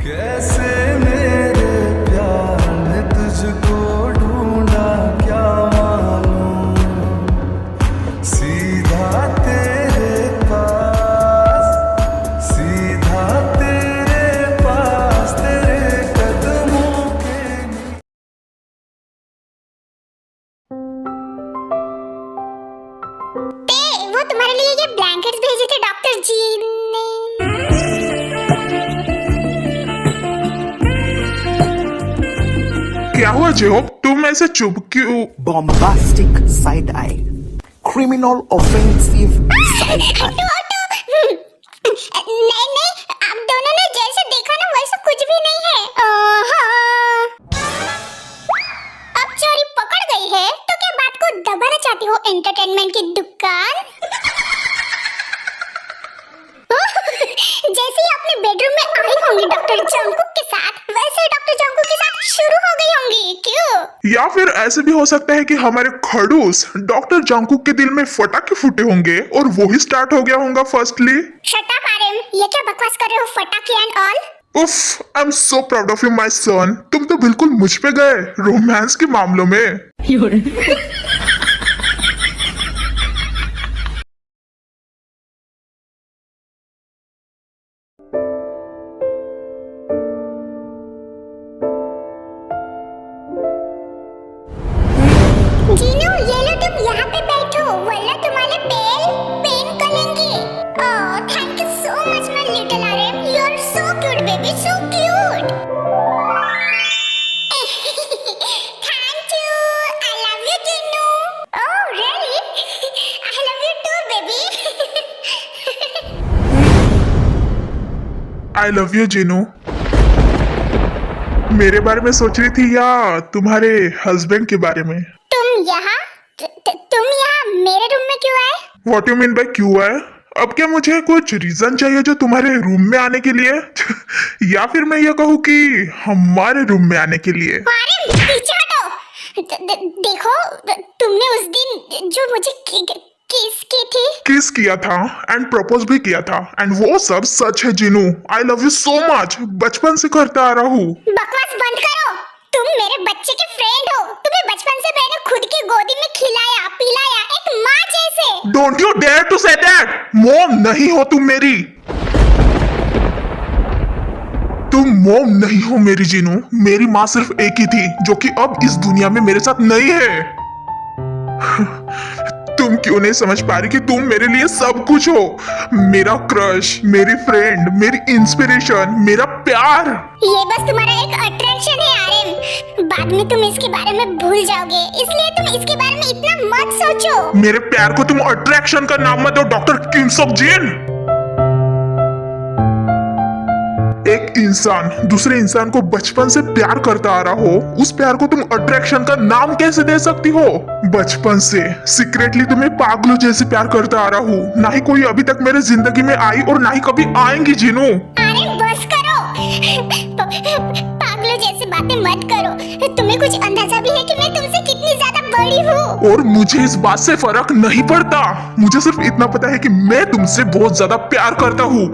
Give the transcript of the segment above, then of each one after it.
कैसे मेरे प्यार ने तुझको ढूंढा क्या मालूम, सीधा तेरे पास, सीधा तेरे पास, तेरे कदमों के वो तुम्हारे लिए ये ब्लैंकेट्स भेजे थे डॉक्टर जी ने। क्या हुआ जेहोब, तुम ऐसे चुप क्यों? Bombastic side eye. Criminal offensive side eye. नहीं नहीं, आप दोनों ने जैसे देखा ना वैसा कुछ भी नहीं है। अब चोरी पकड़ गई है तो क्या बात को दबाना चाहती हो एंटरटेनमेंट की दुकान? जैसे ही अपने बेडरूम में आई होंगी डॉक्टर जंकुक के साथ, वैसे डॉक्टर जंकुक के साथ शुरू हो गई होंगी। क्यों? या फिर ऐसे भी हो सकता है कि हमारे खड़ूस डॉक्टर जंकुक के दिल में फटाके फूटे होंगे और वो ही स्टार्ट हो गया होगा फर्स्टली। शट अप आर्यन, ये क्या बकवास कर रहे हो फटाके एंड ऑल? उफ, I am so proud of you my son. तुम तो बिल्कुल मुझ पे गए रोमांस के मामलों में। जीनू, ये लो तुम यहाँ पे बैठो, वरना तुम्हारे पेन करेंगे। Oh, thank you so much my little Aryan, you are so cute baby, so cute. Thank you, I love you Jeenu. Oh really, I love you too baby. I love you Jeenu. मेरे बारे में सोच रही थी या तुम्हारे हस्बैंड के बारे में? तुम यहाँ मेरे रूम में क्यों आए? व्हाट यू मीन बाय क्यों है? अब क्या मुझे कुछ रीजन चाहिए जो तुम्हारे रूम में आने के लिए? या फिर मैं ये कहूँ कि हमारे रूम में आने के लिए? अरे पीछे हटो। देखो, तुमने उस दिन जो मुझे किस की थी, किस किया था एंड प्रपोज भी किया था एंड वो सब सच है जीनू। आई लव यू सो मच, बचपन से करता आ रहा हूँ। बकवास बंद करो। तुम मेरे बच्चे के फ्रेंड हो, तुम्हें बचपन से मैंने खुद की गोदी में खिलाया पिलाया एक माँ जैसे। Don't you dare to say that. Mom नहीं हो तुम मेरी, तुम मॉम नहीं हो मेरी जीनू। मेरी माँ सिर्फ एक ही थी जो कि अब इस दुनिया में मेरे साथ नहीं है। तुम क्यों नहीं समझ पा रही कि तुम मेरे लिए सब कुछ हो? मेरा क्रश, मेरी फ्रेंड, मेरी इंस्पिरेशन, मेरा प्यार। ये बस तुम्हारा एक अट्रैक्शन है आर्यन, बाद में तुम इसके बारे में भूल जाओगे, इसलिए तुम इसके बारे में इतना मत सोचो। मेरे प्यार को तुम अट्रैक्शन का नाम मत दो डॉक्टर किंग्स ऑफ जीन। एक इंसान दूसरे इंसान को बचपन से प्यार करता आ रहा हो, उस प्यार को तुम अट्रैक्शन का नाम कैसे दे सकती हो? बचपन से सीक्रेटली तुम्हें पागलों जैसे प्यार करता आ रहा हूँ। ना ही कोई अभी तक मेरे जिंदगी में आई और ना ही कभी आएंगी जीनू। अरे बस करो। पागलों जैसी बातें मत करो। तुम्हें कुछ अंदाजा भी है कि मैं तुमसे कितनी ज्यादा बड़ी हूँ? और मुझे इस बात से फर्क नहीं पड़ता। मुझे सिर्फ इतना पता है कि मैं तुमसे बहुत ज्यादा प्यार करता हूँ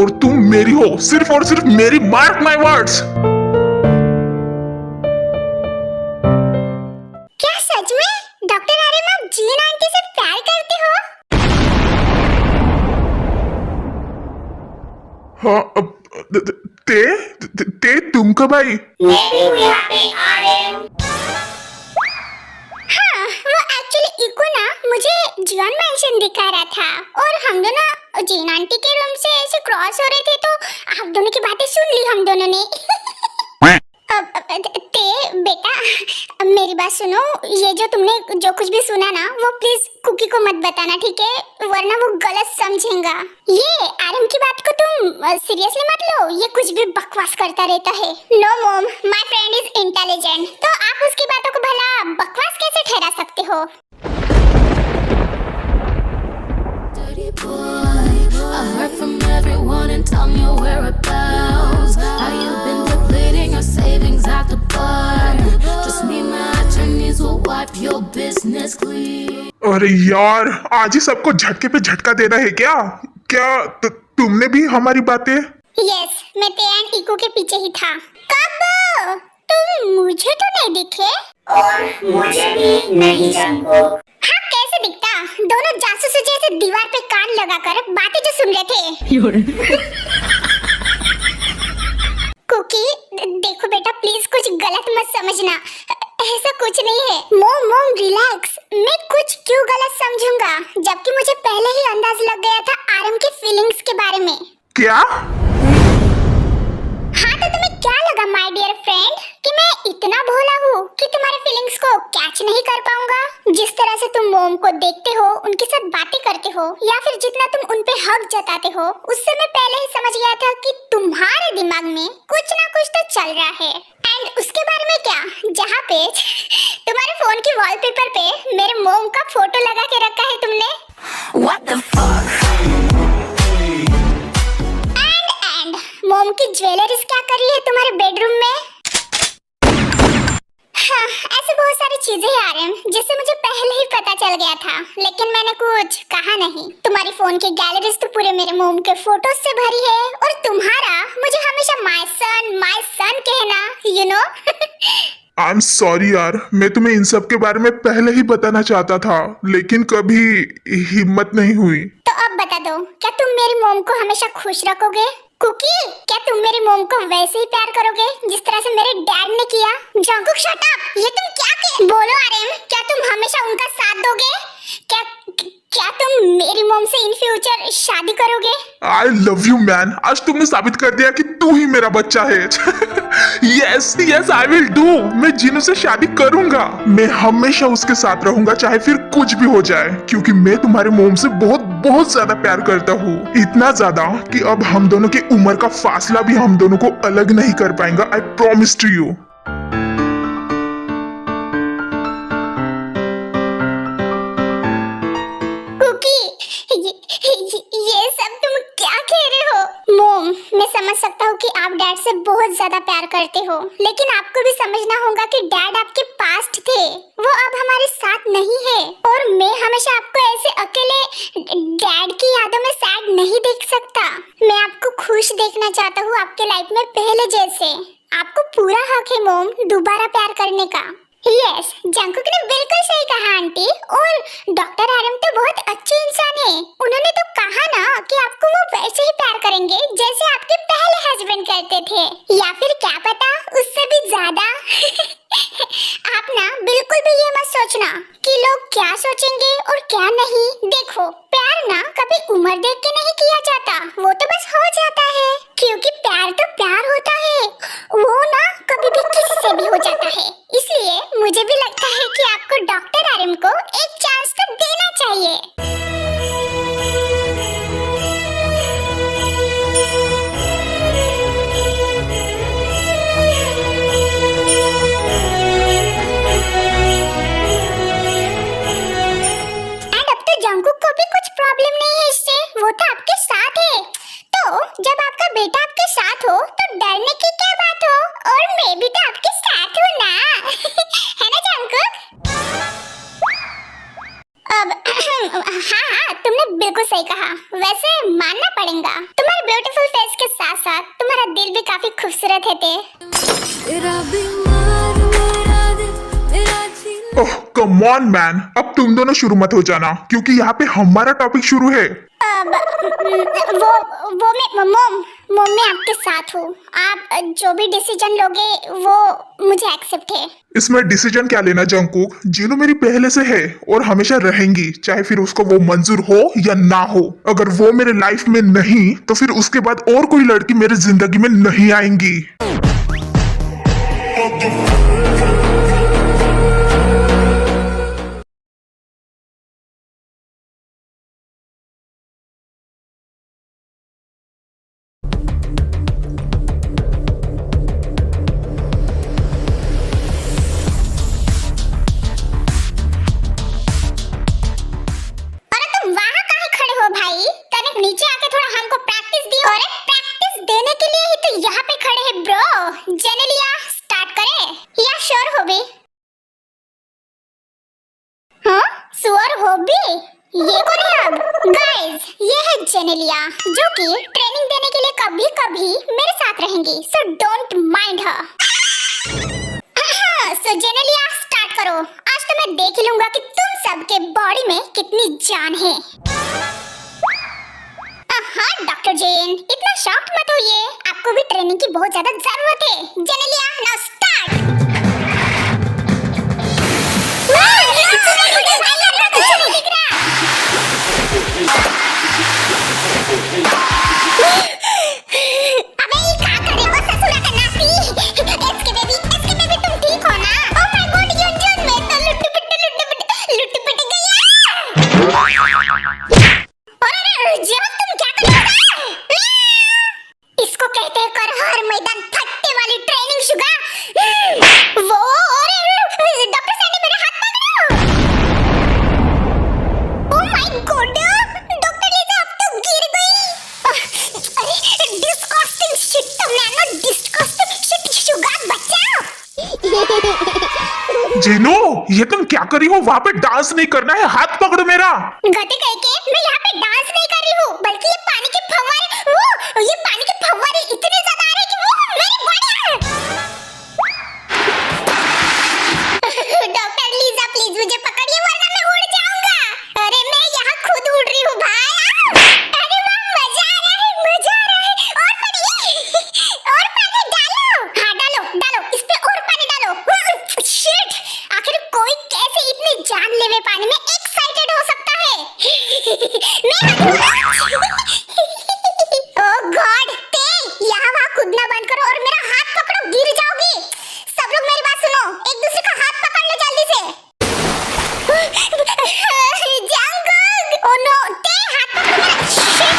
और तुम मेरी हो, सिर्फ और सिर्फ मेरी। Mark my words. क्या सच में डॉक्टर आर्यन आप जीन आंटी से प्यार करते हो? हाँ, ते तुम कब आई? हाँ, वो एक्चुअली इको ना मुझे जॉन मेंशन दिखा रहा था और हम दोनों जीन आंटी के रूम से ऐसे क्रॉस हो रहे थे तो आप दोनों की बातें सुन ली हम दोनों ने। ते बेटा मेरी बात सुनो, ये जो तुमने जो कुछ भी सुना ना वो प्लीज कुकी को मत बताना, ठीक है? वरना वो गलत समझेगा। ये आर्यन की बात को तुम सीरियसली मत लो, ये कुछ भी बकवास करता रहता है। No mom, my friend is intelligent, तो आप उसकी बातों को भला बकवास कैसे ठहरा सकते हो? I heard from everyone and tell me your whereabouts. How you been depleting your savings at the bar? Just me, my attorneys will wipe your business clean. अरे यार, आज ही सबको झटके पे झटका देना है क्या? क्या तुमने भी हमारी बातें? यस, मैं ते एंड इको के पीछे ही था। कब? तुम मुझे तो नहीं दिखे। और मुझे भी नहीं जंगकुक। हाँ, कैसे दिखता? दोनों जासूस जैसे दीवार पे कान लगाकर बातें जो सुन रहे थे। कुकी, देखो बेटा, प्लीज कुछ गलत मत समझना, ऐसा कुछ नहीं है। मोम मोम रिलैक्स, मैं कुछ क्यों गलत समझूंगा, जबकि मुझे पहले ही अंदाज लग गया था आरम की फीलिंग्स के बारे में। क्या? हाँ, तो तुम्हें क्या लगा माय डियर फ्रेंड कि मैं इतना भोला हूँ कि तुम्हारे फीलिंग्स को कैच नहीं कर पाऊंगा? जिस तरह से तुम मोम को देखते हो, उनके साथ बातें करते हो, या फिर जितना तुम उन पे हक जताते हो, उससे मैं पहले ही समझ गया था कि तुम्हारे दिमाग में कुछ ना कुछ तो चल रहा है। एंड उसके बारे में क्या, जहाँ पे तुम्हारे फोन की वॉलपेपर पे मेरे मोम का फोटो लगा के रखा है तुमने। What the fuck? एंड मोम की ज्वेलरीज क्या कर रही है तुम्हारे बेडरूम में? हाँ, ऐसे बहुत सारी चीजें हैं आर्यन, जिससे मुझे पहले ही पता चल गया था, लेकिन मैंने कुछ कहा नहीं। तुम्हारी फोन की गैलरीज तो पूरे मेरे मोम के फोटोज से भरी है, और तुम्हारा मुझे हमेशा माय सन कहना, you know. I am sorry यार, मैं तुम्हें इन सब के बारे में पहले ही बताना चाहता था, लेकिन कभी हिम्मत नहीं हुई। तो अब बता दो, क्या तुम मेरी मोम को हमेशा खुश रखोगे? कुकी, क्या तुम मेरी मोम को वैसे ही प्यार करोगे जिस तरह से मेरे डैड ने किया? जंगकुक शट अप, ये तुम क्या बोलो आर्यन, क्या तुम हमेशा उनका साथ दोगे? क्या तुम मेरी मोम से इन फ्यूचर शादी करोगे? आई लव यू मैन, आज तुमने साबित कर दिया कि तू ही मेरा बच्चा है। Yes yes, I will do. मैं जिनू से शादी करूंगा, मैं हमेशा उसके साथ रहूंगा, चाहे फिर कुछ भी हो जाए, क्योंकि मैं तुम्हारे मोम से बहुत बहुत ज्यादा प्यार करता हूँ। इतना ज्यादा कि अब हम दोनों की उम्र का फासला भी हम दोनों को अलग नहीं कर पाएगा। I promise to you. ये सब तुम क्या कह रहे हो? मोम, मैं समझ सकता हूँ कि आप डैड से बहुत ज्यादा प्यार करते हो, लेकिन आपको भी समझना होगा कि डैड आपके पास्ट थे, वो अब हमारे साथ नहीं है, और मैं हमेशा आपको ऐसे अकेले डैड की यादों में सैड नहीं देख सकता। मैं आपको खुश देखना चाहता हूँ आपके लाइफ में पहले जैसे। आपको पूरा हक है मोम दोबारा प्यार करने का। यस, जंगकुक ने बिल्कुल सही कहा आंटी, और डॉक्टर आरम तो बहुत अच्छे इंसान है। उन्होंने तो कहा ना कि आपको वो वैसे ही प्यार करेंगे जैसे आपके पहले हस्बैंड करते थे, या फिर क्या पता उससे भी ज्यादा। आप ना बिल्कुल भी ये मत सोचना कि लोग क्या सोचेंगे और क्या नहीं। देखो, प्यार ना कभी उम्र देख के नहीं किया जाता, वो तो बस हो जाता है, क्योंकि प्यार तो प्यार होता है, वो ना कभी भी किसी से भी हो जाता है। इसलिए मुझे भी लगता है कि आपको डॉक्टर आरम को एक चांस तो देना चाहिए। एंड अब तो जंगकुक को भी कुछ प्रॉब्लम नहीं है इससे, वो तो आपके साथ है। तो जब आपका बेटा आपके साथ हो तो डरने की क्या बात हो, और मैं भी तो आपके साथ हूँ ना। है ना जंगकुक? अब हाँ, तुमने बिल्कुल सही कहा। वैसे मानना पड़ेगा, तुम्हारे ब्यूटीफुल फेस के साथ साथ तुम्हारा दिल भी काफी खूबसूरत है। ओह कम ऑन मैन, अब तुम दोनों शुरू मत हो जाना, क्योंकि यहाँ पे हमारा टॉपिक शुरू है। अब वो मोम मैं आपके साथ हूँ। आप जो भी डिसीजन लोगे वो मुझे एक्सेप्ट है। इसमें डिसीजन क्या लेना जंगकुक, जीनू मेरी पहले से है और हमेशा रहेंगी, चाहे फिर उसको वो मंजूर हो या ना हो। अगर वो मेरे लाइफ में नहीं तो फिर उसके बाद और कोई लड़की मेरी जिंदगी में नहीं आएंगी। नीचे आके थोड़ा हमको प्रैक्टिस दी। और प्रैक्टिस देने के लिए ही तो यहाँ पे खड़े हैं ब्रो। जेनेलिया स्टार्ट करें या श्योर हो भी? हाँ श्योर हो भी? ये कौन है अब? गाइस, ये है जेनेलिया, जो कि ट्रेनिंग देने के लिए कभी कभी मेरे साथ रहेंगी, so don't mind her. So Genelia, start करो। आज तो मैं देख ही लूंगा कि तुम सबके बॉडी में कितनी जान है। हाँ डॉक्टर जेन, इतना शॉक्ड मत होइए, आपको भी ट्रेनिंग की बहुत ज्यादा जरूरत है। Genelia, now start. अबे ये क्या कर रहे हो ससुरा का नाती? इसके बेबी तुम ठीक हो ना? ओह माय गॉड, युनजुन में तो लुट-पुट गया। अरे जब तुम क्या कर रहे हो? इसको कहते हैं कर हर मैदान फटने वाली ट्रेनिंग शुगा। वो अरे डॉक्टर सैंडी मेरा हाथ पकड़ो। Oh my God, doctor Lisa अब तो गिर गई। अरे डिस्गस्टिंग शिट, तुमने ना डिस्गस्टिंग शिट शुगा, बचाओ। जेनो, ये तुम क्या कर रही हो? वहाँ पे डांस नहीं करना है, हाथ पकड़ो मेरा। गते कह के मैं यहाँ पे डांस नहीं कर रही हूँ, बल्कि ये पानी के फव्वारे इतने ज्यादा आ रहे हैं कि वो मेरी बॉडी। डॉक्टर लीजा प्लीज मुझे पकड़िए वरना मैं उड़ जाऊंगा। अरे मैं यहाँ खुद उड़ रही हूँ भाई। अरे वाह, मजा आ रहा है। और पानी डालो। हाँ डालो, इस पे और पानी डालो। शिट, आखिर कोई कैसे इतनी जानलेवा पानी में एक्साइटेड हो सकता है? ओह गॉड, यहाँ वहाँ कूदना बंद करो और मेरा हाथ पकड़ो, गिर जाओगी। सब लोग मेरी बात सुनो, एक दूसरे का हाथ पकड़ लो जल्दी से। जंगल, ओह नो, हाथ पकड़ो मेरा। शिट।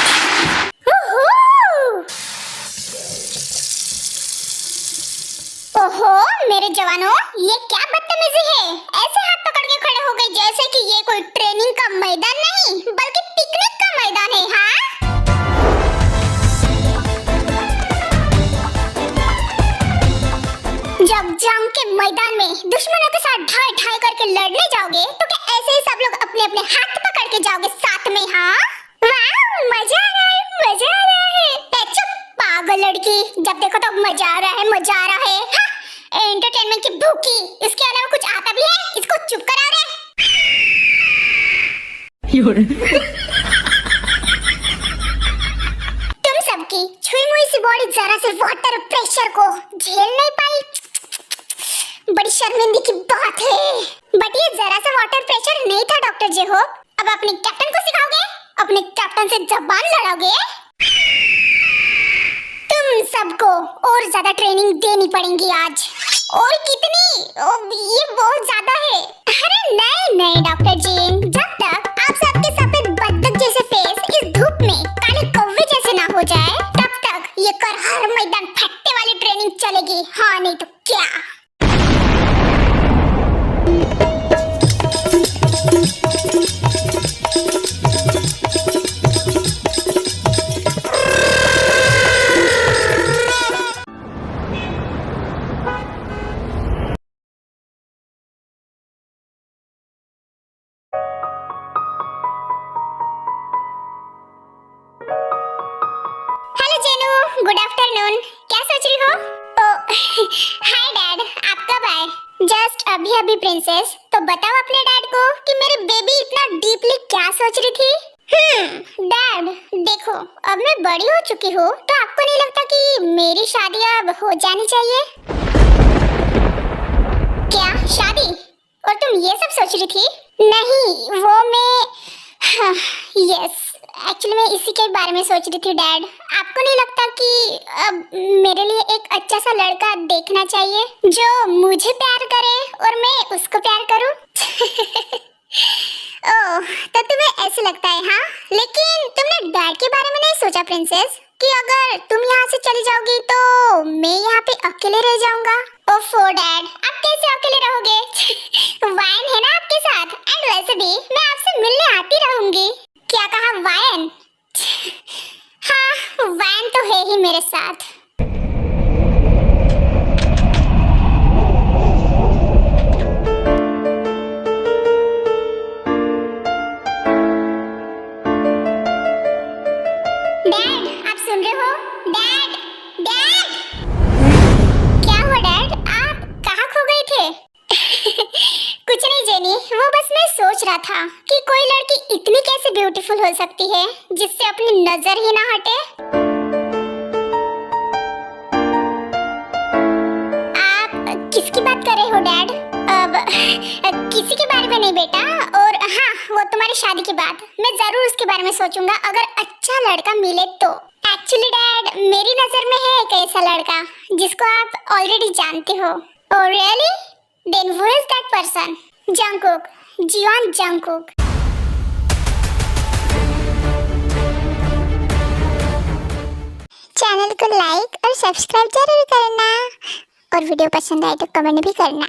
ओहो मेरे जवानों, ये क्या बदतमीजी है? ऐसे हाथ पकड़ के खड़े हो गए जैसे कि ये कोई ट्रेनिंग का मैदान नहीं बल्कि पिकनिक का मैदान है। हाँ, जब जंग के मैदान में दुश्मनों के साथ ढाई ढाई करके लड़ने जाओगे तो क्या ऐसे ही सब लोग अपने अपने हाथ पकड़ के जाओगे साथ में? हाँ वाह, मजा आ रहा है। चुप पागल लड़की, जब देखो तो मजा आ रहा है। हाँ, एंटरटेनमेंट की भूखी, इसके अलावा कुछ आता भी है? इसको चुप करा रे। तुम सबकी छुई मुई सी बॉडी जरा से वाटर प्रेशर को झेल नहीं पाई, बड़ी शर्मिंदगी की बात है। बट ये जरा सा वाटर प्रेशर नहीं था डॉक्टर जेहोब। अब अपने कैप्टन को सिखाओगे? अपने कैप्टन से जबान लड़ाओगे? तुम सबको और ज्यादा ट्रेनिंग देनी पड़ेगी आज। और कितनी? ये बहुत ज्यादा है। अरे नहीं डॉक्टर जी, जब तक आप सबके सफेद बत्तख जैसे फेस इस धूप में काले कौवे जैसे ना हो जाए, तब तक ये कर हर मैदान फटने वाली ट्रेनिंग चलेगी। हाँ नहीं तो क्या। गुड आफ्टरनून, क्या सोच रही हो? हाय डैड, आप कब आए? जस्ट अभी प्रिंसेस। तो बताओ अपने डैड को कि मेरी बेबी इतना डीपली क्या सोच रही थी। डैड देखो, अब मैं बड़ी हो चुकी हूँ, तो आपको नहीं लगता कि मेरी शादी अब हो जानी चाहिए? क्या शादी? और तुम ये सब सोच रही थी? नहीं, वो मैं यस एक्चुअली मैं इसी के बारे में सोच रही थी डैड। आपको नहीं लगता कि अब मेरे लिए एक अच्छा सा लड़का देखना चाहिए जो मुझे प्यार करे और मैं उसको प्यार करूं? ओह, तो तुम्हें ऐसे लगता है? हाँ, लेकिन तुमने डैड के बारे में नहीं सोचा प्रिंसेस, कि अगर तुम यहाँ से चली जाओगी तो मैं यहाँ पे अकेले रह जाऊंगा। ओफो डैड, आप कैसे अकेले रहोगे? वाइन है ना आपके साथ, एंड वैसे भी मैं आपसे मिलने आती रहूंगी। क्या कहा, वाइन? हाँ, वाइन तो है ही मेरे साथ। ब्यूटीफुल हो सकती है जिससे अपनी नजर ही ना हटे? आप किसकी बात कर रहे हो डैड? अब किसी के बारे में नहीं बेटा। और हाँ, वो तुम्हारी शादी की बात, मैं जरूर उसके बारे में सोचूंगा अगर अच्छा लड़का मिले तो। एक्चुअली डैड, मेरी नजर में है एक ऐसा लड़का जिसको आप ऑलरेडी जानते हो। Oh really? Then who is that person? Jungkook, Jeon Jungkook. Channel को लाइक और सब्सक्राइब जरूर करना और वीडियो पसंद आए तो कमेंट भी करना।